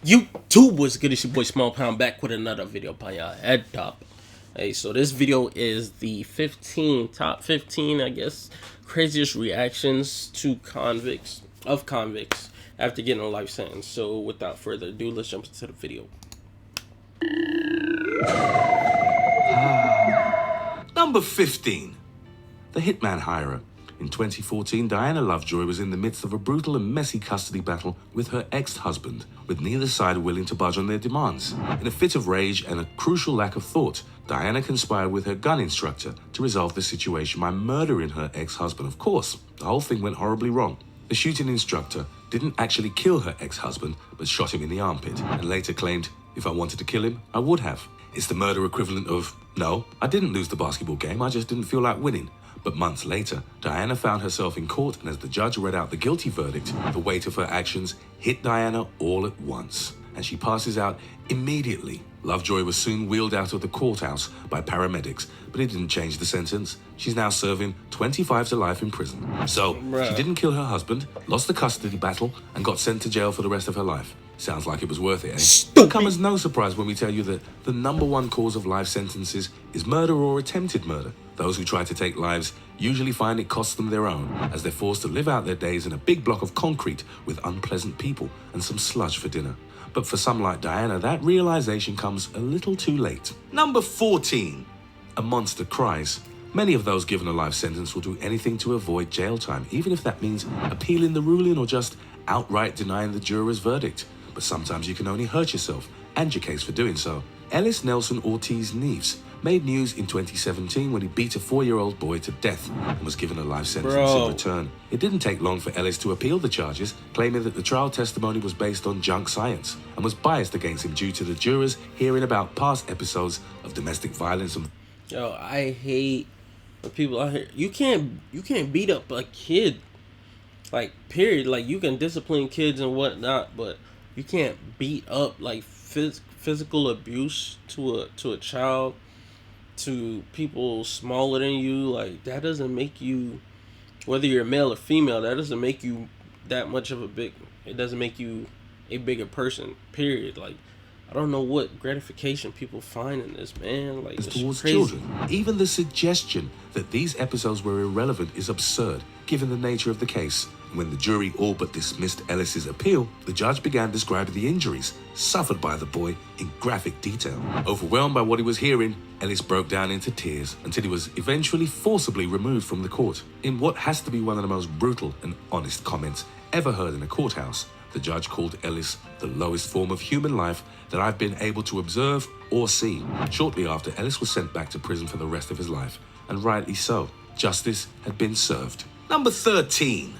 YouTube was good. It's your boy Small Pound back with another video by y'all head top. Hey, so this video is the top 15, I guess, craziest reactions to convicts after getting a life sentence. So without further ado, let's jump into the video. Number 15. The Hitman Hirer. In 2014, Diana Lovejoy was in the midst of a brutal and messy custody battle with her ex-husband, with neither side willing to budge on their demands. In a fit of rage and a crucial lack of thought, Diana conspired with her gun instructor to resolve the situation by murdering her ex-husband. Of course, the whole thing went horribly wrong. The shooting instructor didn't actually kill her ex-husband, but shot him in the armpit, and later claimed, "If I wanted to kill him, I would have." It's the murder equivalent of, "No, I didn't lose the basketball game, I just didn't feel like winning." But months later, Diana found herself in court, and as the judge read out the guilty verdict, the weight of her actions hit Diana all at once, and she passes out immediately. Lovejoy was soon wheeled out of the courthouse by paramedics, but it didn't change the sentence. She's now serving 25 to life in prison. So, she didn't kill her husband, lost the custody battle, and got sent to jail for the rest of her life. Sounds like it was worth it, eh? It'll come as no surprise when we tell you that the #1 cause of life sentences is murder or attempted murder. Those who try to take lives usually find it costs them their own, as they're forced to live out their days in a big block of concrete with unpleasant people and some sludge for dinner. But for some like Diana, that realization comes a little too late. Number 14. A monster cries. Many of those given a life sentence will do anything to avoid jail time, even if that means appealing the ruling or just outright denying the juror's verdict. But sometimes you can only hurt yourself and your case for doing so. Ellis Nelson Ortiz Neves made news in 2017 when he beat a 4-year-old boy to death and was given a life sentence in return. It didn't take long for Ellis to appeal the charges, claiming that the trial testimony was based on junk science and was biased against him due to the jurors hearing about past episodes of domestic violence and... Yo, I hate when people out here. You can't beat up a kid. Like, period. Like, you can discipline kids and whatnot, but you can't beat up, like, physical abuse to a child, to people smaller than you. Like, that doesn't make you, whether you're male or female, that doesn't make you that much of it doesn't make you a bigger person, period. Like, I don't know what gratification people find in this, man. Like, it's towards crazy. Children. Even the suggestion that these episodes were irrelevant is absurd, given the nature of the case. When the jury all but dismissed Ellis's appeal, the judge began describing the injuries suffered by the boy in graphic detail. Overwhelmed by what he was hearing, Ellis broke down into tears until he was eventually forcibly removed from the court. In what has to be one of the most brutal and honest comments ever heard in a courthouse, the judge called Ellis the lowest form of human life that I've been able to observe or see. Shortly after, Ellis was sent back to prison for the rest of his life, and rightly so. Justice had been served. Number 13.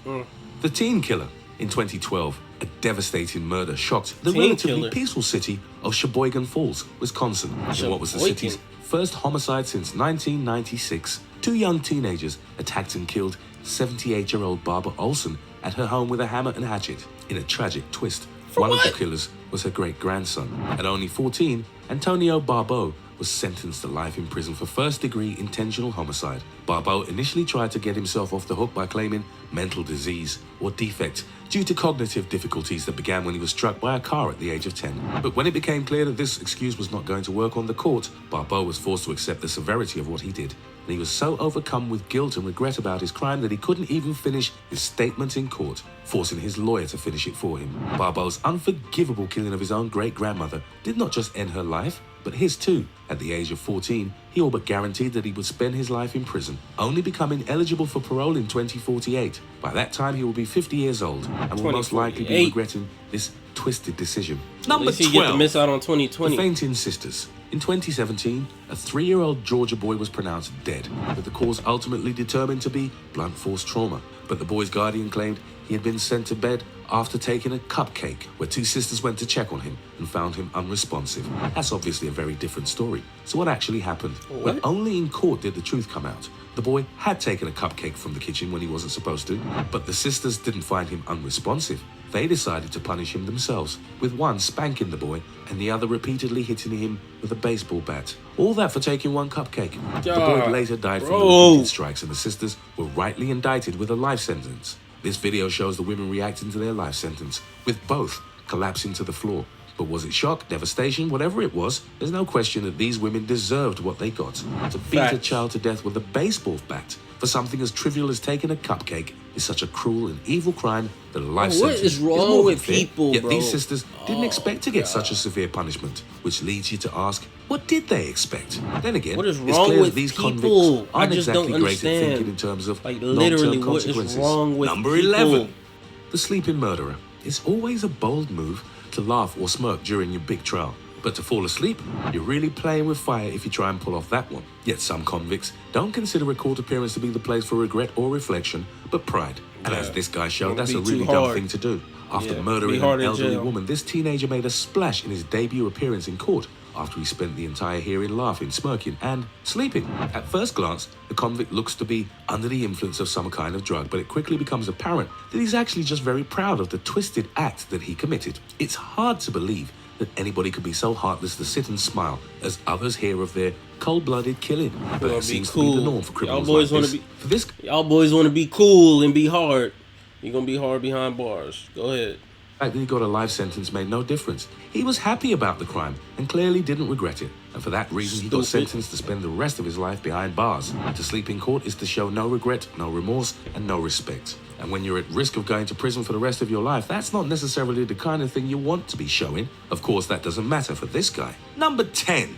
The Teen Killer. In 2012, a devastating murder shocked the relatively peaceful city of Sheboygan Falls, Wisconsin. In what was the city's first homicide since 1996, 2 young teenagers attacked and killed 78-year-old Barbara Olson at her home with a hammer and hatchet. In a tragic twist, one of the killers was her great-grandson. At only 14, Antonio Barbeau was sentenced to life in prison for first-degree intentional homicide. Barbeau initially tried to get himself off the hook by claiming mental disease or defect due to cognitive difficulties that began when he was struck by a car at the age of 10. But when it became clear that this excuse was not going to work on the court, Barbeau was forced to accept the severity of what he did. And he was so overcome with guilt and regret about his crime that he couldn't even finish his statement in court, forcing his lawyer to finish it for him. Barbeau's unforgivable killing of his own great-grandmother did not just end her life, but his too. At the age of 14, he all but guaranteed that he would spend his life in prison, only becoming eligible for parole in 2048. By that time, he will be 50 years old and will most likely be regretting this twisted decision. Number 12. Get to miss out on 2020. The Fainting Sisters. In 2017, a 3-year-old Georgia boy was pronounced dead, with the cause ultimately determined to be blunt force trauma. But the boy's guardian claimed he had been sent to bed after taking a cupcake, where 2 sisters went to check on him and found him unresponsive. That's obviously a very different story. So what actually happened? Well, only in court did the truth come out. The boy had taken a cupcake from the kitchen when he wasn't supposed to, but the sisters didn't find him unresponsive. They decided to punish him themselves, with one spanking the boy and the other repeatedly hitting him with a baseball bat. All that for taking 1 cupcake. The boy later died from the repeated strikes, and the sisters were rightly indicted with a life sentence. This video shows the women reacting to their life sentence, with both collapsing to the floor. But was it shock, devastation, whatever it was, there's no question that these women deserved what they got. To beat a Facts. child to death with a baseball bat for something as trivial as taking a cupcake is such a cruel and evil crime that a life What sentence is wrong more than with fair. people, Yet bro? these sisters didn't expect to get such a severe punishment, which leads you to ask, what did they expect? Then again, What is it's wrong clear that with these people? convicts I aren't just exactly don't great at understand. thinking in terms of Like, literally, long-term what is consequences. wrong with Number people? 11. The sleeping murderer. It's always a bold move to laugh or smirk during your big trial. But to fall asleep, you're really playing with fire if you try and pull off that one. Yet some convicts don't consider a court appearance to be the place for regret or reflection, but pride. And as this guy showed, that's a Be too really dumb hard. thing to do. After Yeah, murdering be hard an in elderly jail. woman, this teenager made a splash in his debut appearance in court after he spent the entire hearing laughing, smirking, and sleeping. At first glance, the convict looks to be under the influence of some kind of drug, but it quickly becomes apparent that he's actually just very proud of the twisted act that he committed. It's hard to believe that anybody could be so heartless to sit and smile as others hear of their cold-blooded killing. But Well, it be seems to be the cool. norm for criminals Y'all boys like wanna this. be- For this Y'all boys want to be cool and be hard. You're gonna be hard behind bars. Go ahead. fact that he got a life sentence made no difference. He was happy about the crime and clearly didn't regret it. And for that reason, he got Stupid. sentenced to spend the rest of his life behind bars. To sleep in court is to show no regret, no remorse, and no respect. And when you're at risk of going to prison for the rest of your life, that's not necessarily the kind of thing you want to be showing. Of course, that doesn't matter for this guy. Number 10.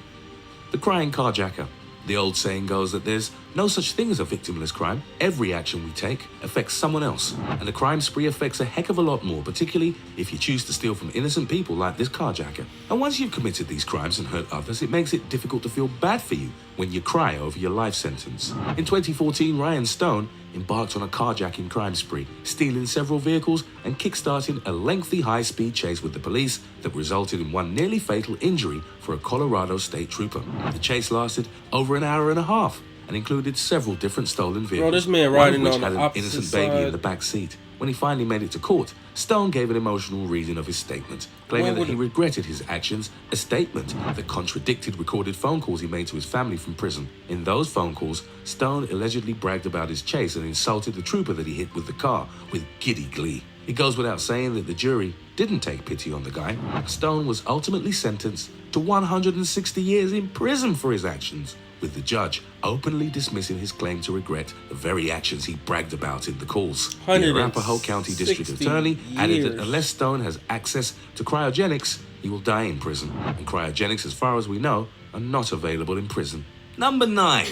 The crying carjacker. The old saying goes that there's no such thing as a victimless crime. Every action we take affects someone else. And the crime spree affects a heck of a lot more, particularly if you choose to steal from innocent people like this carjacker. And once you've committed these crimes and hurt others, it makes it difficult to feel bad for you when you cry over your life sentence. In 2014, Ryan Stone embarked on a carjacking crime spree, stealing several vehicles and kickstarting a lengthy high-speed chase with the police that resulted in one nearly fatal injury for a Colorado state trooper. The chase lasted over an hour and a half and included several different stolen vehicles, this man one of riding which on the had an opposite innocent baby in side. the back seat. When he finally made it to court, Stone gave an emotional reading of his statement, claiming that he regretted his actions, a statement that contradicted recorded phone calls he made to his family from prison. In those phone calls, Stone allegedly bragged about his chase and insulted the trooper that he hit with the car with giddy glee. It goes without saying that the jury didn't take pity on the guy. Stone was ultimately sentenced to 160 years in prison for his actions, with the judge openly dismissing his claim to regret the very actions he bragged about in the calls. The Arapahoe County District 160 Attorney added that years. unless Stone has access to cryogenics, he will die in prison. And cryogenics, as far as we know, are not available in prison. Number 9.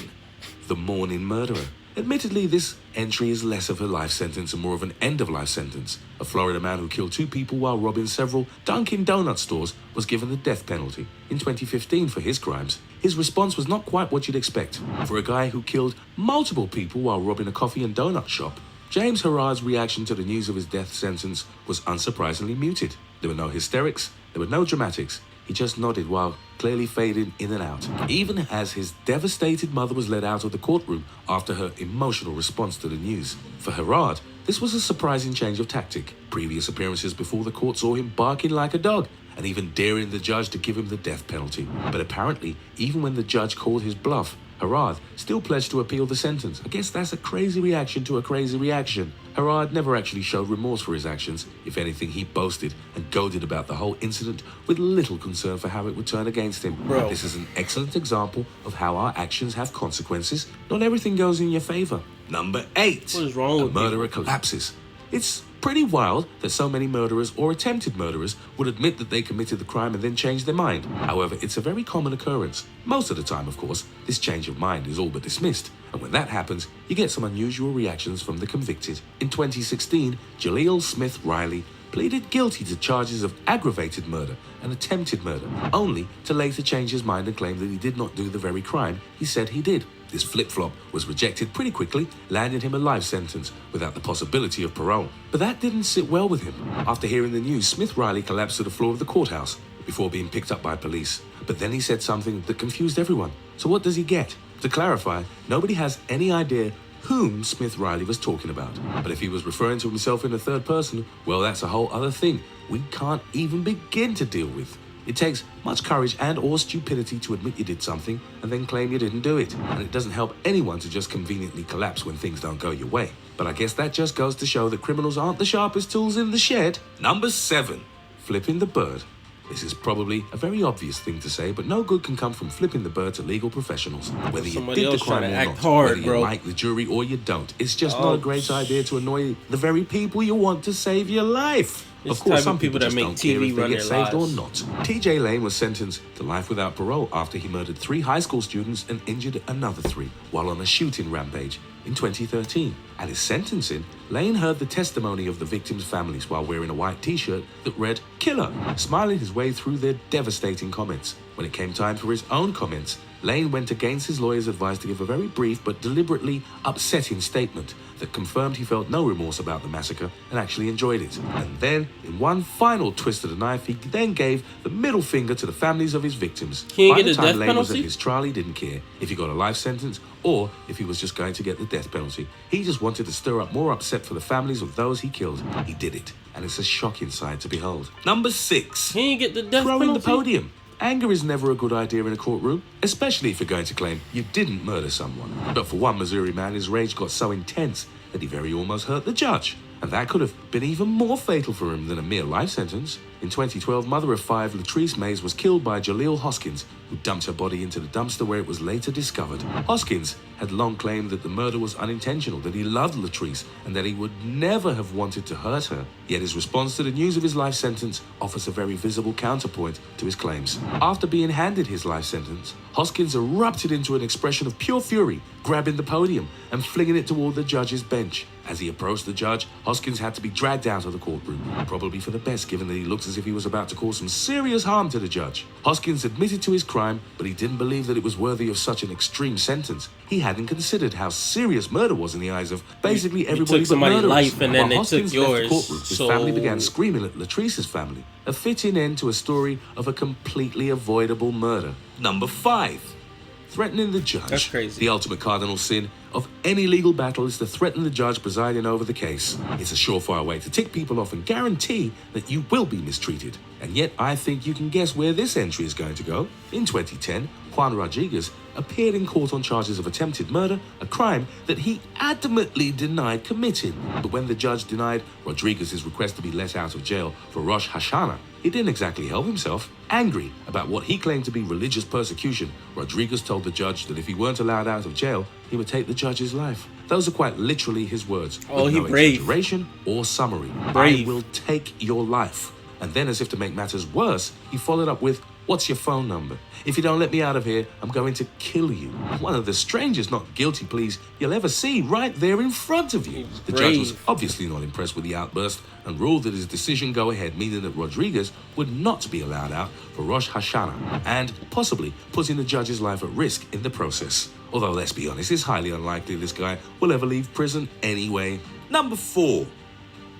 The Morning Murderer. Admittedly, this entry is less of a life sentence and more of an end-of-life sentence. A Florida man who killed 2 people while robbing several Dunkin' Donut stores was given the death penalty in 2015 for his crimes. His response was not quite what you'd expect. For a guy who killed multiple people while robbing a coffee and donut shop, James Herard's reaction to the news of his death sentence was unsurprisingly muted. There were no hysterics, there were no dramatics. He just nodded while clearly fading in and out, even as his devastated mother was led out of the courtroom after her emotional response to the news. For Herard, this was a surprising change of tactic. Previous appearances before the court saw him barking like a dog and even daring the judge to give him the death penalty. But apparently, even when the judge called his bluff, Herard still pledged to appeal the sentence. I guess that's a crazy reaction to a crazy reaction. Herard never actually showed remorse for his actions. If anything, he boasted and goaded about the whole incident with little concern for how it would turn against him. Bro. This is an excellent example of how our actions have consequences. Not everything goes in your favor. Number 8. What is wrong A with murderer people? collapses. It's pretty wild that so many murderers or attempted murderers would admit that they committed the crime and then change their mind. However, it's a very common occurrence. Most of the time, of course, this change of mind is all but dismissed. And when that happens, you get some unusual reactions from the convicted. In 2016, Jaleel Smith Riley pleaded guilty to charges of aggravated murder and attempted murder, only to later change his mind and claim that he did not do the very crime he said he did. This flip-flop was rejected pretty quickly, landing him a life sentence without the possibility of parole. But that didn't sit well with him. After hearing the news, Smith Riley collapsed to the floor of the courthouse before being picked up by police. But then he said something that confused everyone. So what does he get? To clarify, nobody has any idea whom Smith Riley was talking about. But if he was referring to himself in the third person, well, that's a whole other thing we can't even begin to deal with. It takes much courage and or stupidity to admit you did something and then claim you didn't do it. And it doesn't help anyone to just conveniently collapse when things don't go your way. But I guess that just goes to show that criminals aren't the sharpest tools in the shed. Number 7. Flipping the bird. This is probably a very obvious thing to say, but no good can come from flipping the bird to legal professionals. Whether you Somebody did the else trying crime to or act not, hard, whether you bro. like the jury or you don't, it's just not a great idea to annoy the very people you want to save your life. It's Of course, type some of people people that just make don't care TV if they run get their saved or lives. not. TJ Lane was sentenced to life without parole after he murdered 3 high school students and injured another 3 while on a shooting rampage in 2013. At his sentencing, Lane heard the testimony of the victims' families while wearing a white t-shirt that read "Killer," smiling his way through their devastating comments. When it came time for his own comments, Lane went against his lawyer's advice to give a very brief but deliberately upsetting statement that confirmed he felt no remorse about the massacre and actually enjoyed it. And then, in one final twist of the knife, he then gave the middle finger to the families of his victims. Can you By get the a time death Lane was at penalty? his trial, he didn't care if he got a life sentence or if he was just going to get the death penalty. He just wanted to stir up more upset for the families of those he killed. He did it, and it's a shocking sight to behold. Number 6. Can you get the death Throwing the penalty? podium. Anger is never a good idea in a courtroom, especially if you're going to claim you didn't murder someone. But for one Missouri man, his rage got so intense that he very almost hurt the judge. And that could have been even more fatal for him than a mere life sentence. In 2012, mother of 5 Latrice Mays was killed by Jaleel Hoskins, who dumped her body into the dumpster where it was later discovered. Hoskins had long claimed that the murder was unintentional, that he loved Latrice, and that he would never have wanted to hurt her. Yet his response to the news of his life sentence offers a very visible counterpoint to his claims. After being handed his life sentence, Hoskins erupted into an expression of pure fury, grabbing the podium and flinging it toward the judge's bench. As he approached the judge, Hoskins had to be dragged out of the courtroom, probably for the best given that he looked as if he was about to cause some serious harm to the judge. Hoskins admitted to his crime, but he didn't believe that it was worthy of such an extreme sentence. He hadn't considered how serious murder was in the eyes of basically everybody took but somebody's murderers. life and then While they Hoskins took left yours, the courtroom, his so- family began screaming at Latrice's family, a fitting end to a story of a completely avoidable murder. Number 5. Threatening the judge. That's crazy. The ultimate cardinal sin of any legal battle is to threaten the judge presiding over the case. It's a surefire way to tick people off and guarantee that you will be mistreated. And yet, I think you can guess where this entry is going to go. In 2010, Juan Rodriguez appeared in court on charges of attempted murder, a crime that he adamantly denied committing. But when the judge denied Rodriguez's request to be let out of jail for Rosh Hashanah, he didn't exactly help himself. Angry about what he claimed to be religious persecution, Rodriguez told the judge that if he weren't allowed out of jail, he would take the judge's life. Those are quite literally his words, Oh, with he no brave. exaggeration or summary. Brave. I will take your life. And then, as if to make matters worse, he followed up with, "What's your phone number? If you don't let me out of here, I'm going to kill you." One of the strangest not guilty pleas you'll ever see right there in front of you. The judge was brave. obviously not impressed with the outburst and ruled that his decision go ahead, meaning that Rodriguez would not be allowed out for Rosh Hashanah and possibly putting the judge's life at risk in the process. Although, let's be honest, it's highly unlikely this guy will ever leave prison anyway. Number 4.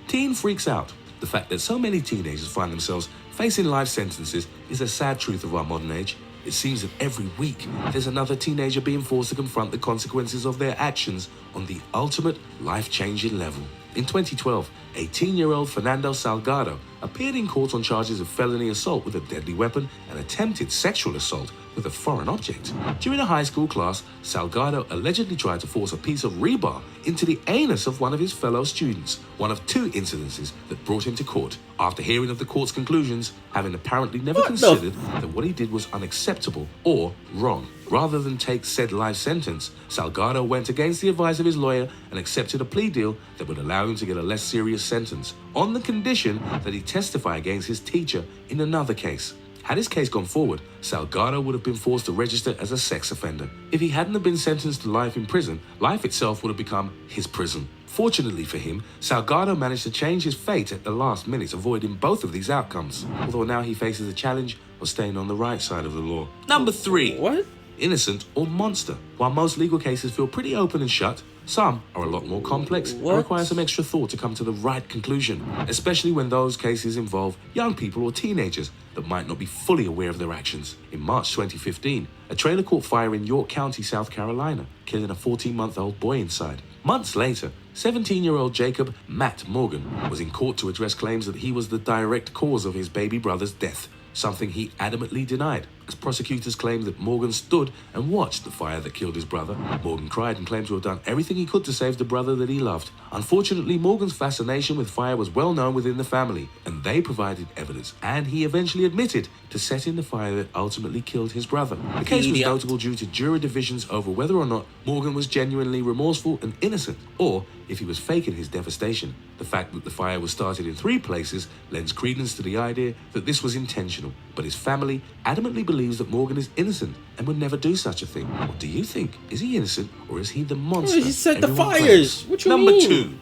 Teen freaks out. The fact that so many teenagers find themselves facing life sentences is a sad truth of our modern age. It seems that every week there's another teenager being forced to confront the consequences of their actions on the ultimate life-changing level. In 2012, 18-year-old Fernando Salgado appeared in court on charges of felony assault with a deadly weapon and attempted sexual assault with a foreign object. During a high school class, Salgado allegedly tried to force a piece of rebar into the anus of one of his fellow students, one of 2 incidences that brought him to court. After hearing of the court's conclusions, having apparently never considered that what he did was unacceptable or wrong. Rather than take said life sentence, Salgado went against the advice of his lawyer and accepted a plea deal that would allow him to get a less serious sentence, on the condition that he testify against his teacher in another case. Had his case gone forward, Salgado would have been forced to register as a sex offender. If he hadn't have been sentenced to life in prison, life itself would have become his prison. Fortunately for him, Salgado managed to change his fate at the last minute, avoiding both of these outcomes, although now he faces the challenge of staying on the right side of the law. Number 3. What? Innocent or monster. While most legal cases feel pretty open and shut, some are a lot more complex and What? require some extra thought to come to the right conclusion, especially when those cases involve young people or teenagers that might not be fully aware of their actions. In March 2015, a trailer caught fire in York County, South Carolina, killing a 14-month-old boy inside. Months later, 17-year-old Jacob Matt Morgan was in court to address claims that he was the direct cause of his baby brother's death, something he adamantly denied. as prosecutors claimed that Morgan stood and watched the fire that killed his brother. Morgan cried and claimed to have done everything he could to save the brother that he loved. Unfortunately, Morgan's fascination with fire was well known within the family, and they provided evidence, and he eventually admitted to setting the fire that ultimately killed his brother. The case was notable due to jury divisions over whether or not Morgan was genuinely remorseful and innocent, or if he was faking his devastation. The fact that the fire was started in 3 places lends credence to the idea that this was intentional, but his family adamantly believes that Morgan is innocent and would never do such a thing. What do you think? Is he innocent, or is he the monster? He set the everyone fires. claims? What you Number mean? 2,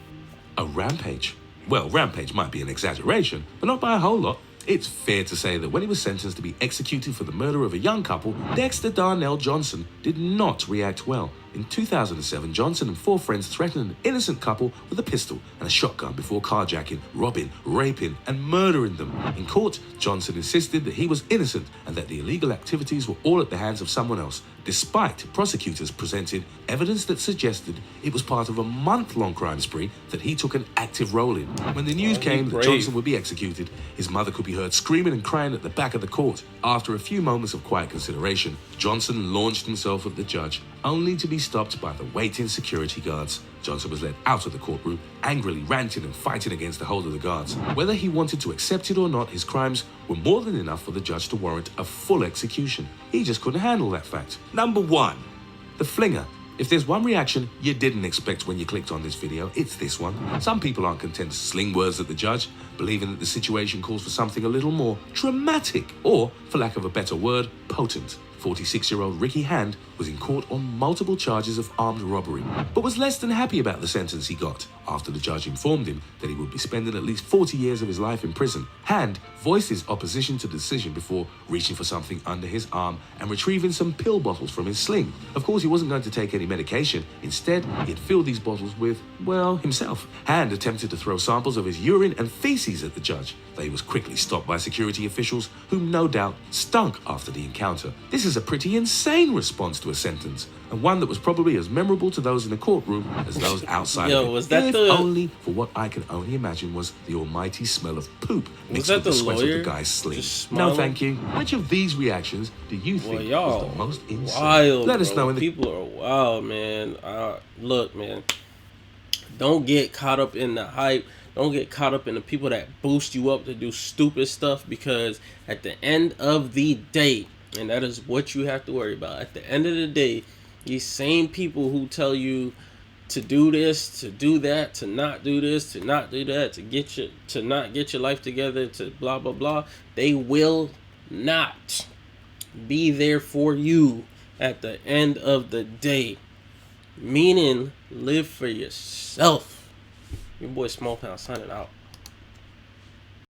a rampage. Well, rampage might be an exaggeration, but not by a whole lot. It's fair to say that when he was sentenced to be executed for the murder of a young couple, Dexter Darnell Johnson did not react well. In 2007, Johnson and 4 friends threatened an innocent couple with a pistol and a shotgun before carjacking, robbing, raping, and murdering them. In court, Johnson insisted that he was innocent and that the illegal activities were all at the hands of someone else, despite prosecutors presenting evidence that suggested it was part of a month-long crime spree that he took an active role in. When the news came that Johnson would be executed, his mother could be heard screaming and crying at the back of the court. After a few moments of quiet consideration, Johnson launched himself at the judge, only to be stopped by the waiting security guards. Johnson was led out of the courtroom, angrily ranting and fighting against the hold of the guards. Whether he wanted to accept it or not, his crimes were more than enough for the judge to warrant a full execution. He just couldn't handle that fact. Number 1, the flinger. If there's one reaction you didn't expect when you clicked on this video, it's this one. Some people aren't content to sling words at the judge, believing that the situation calls for something a little more dramatic, or, for lack of a better word, potent. 46-year-old Ricky Hand was in court on multiple charges of armed robbery, but was less than happy about the sentence he got after the judge informed him that he would be spending at least 40 years of his life in prison. Hand voiced his opposition to the decision before reaching for something under his arm and retrieving some pill bottles from his sling. Of course, he wasn't going to take any medication. Instead, he had filled these bottles with, well, himself. Hand attempted to throw samples of his urine and feces at the judge, but he was quickly stopped by security officials who no doubt stunk after the encounter. This is a pretty insane response to a sentence, and one that was probably as memorable to those in the courtroom as those outside of it. Was that if only for what I can only imagine was the almighty smell of poop mixed with the sweat of the guy's sling. No, thank you. Which of these reactions do you think was the most insane? Wild, Let us know in the people are wild, man. Look, man, don't get caught up in the hype. Don't get caught up in the people that boost you up to do stupid stuff, because at the end of the day, and that is what you have to worry about, at the end of the day, these same people who tell you to do this, to do that, to not do this, to not do that, to not get your life together, to blah blah blah, they will not be there for you at the end of the day. Meaning, live for yourself. Your boy Small Pound signing out.